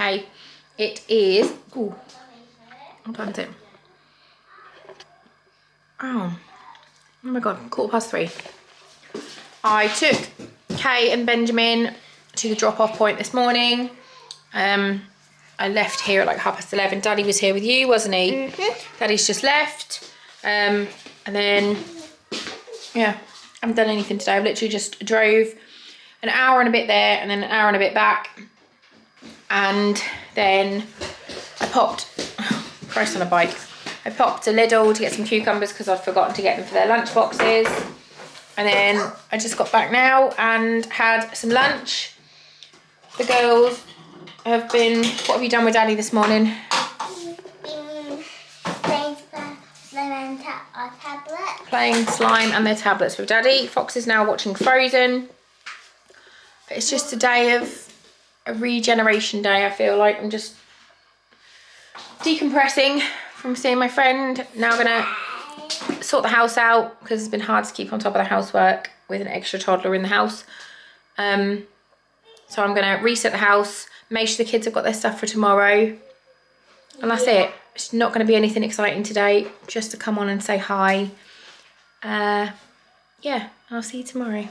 Okay, it is, ooh, what time is it? Oh my God, 3:15. I took Kay and Benjamin to the drop-off point this morning. I left here at like 11:30. Daddy was here with you, wasn't he? Mm-hmm. Daddy's just left. And then, yeah, I haven't done anything today. I've literally just drove an hour and a bit there and then an hour and a bit back. And then I popped, Christ on a bike. I popped to Lidl to get some cucumbers because I'd forgotten to get them for their lunch boxes. And then I just got back now and had some lunch. The girls have been, what have you done with Daddy this morning? Playing slime and our tablet. Playing slime and their tablets with Daddy. Fox is now watching Frozen. But it's just a day of a regeneration day, I feel like. I'm just decompressing from seeing my friend. Now I'm gonna sort the house out because it's been hard to keep on top of the housework with an extra toddler in the house. So I'm gonna reset the house, make sure the kids have got their stuff for tomorrow, and that's it. It's not gonna be anything exciting today, just to come on and say hi. Yeah, I'll see you tomorrow.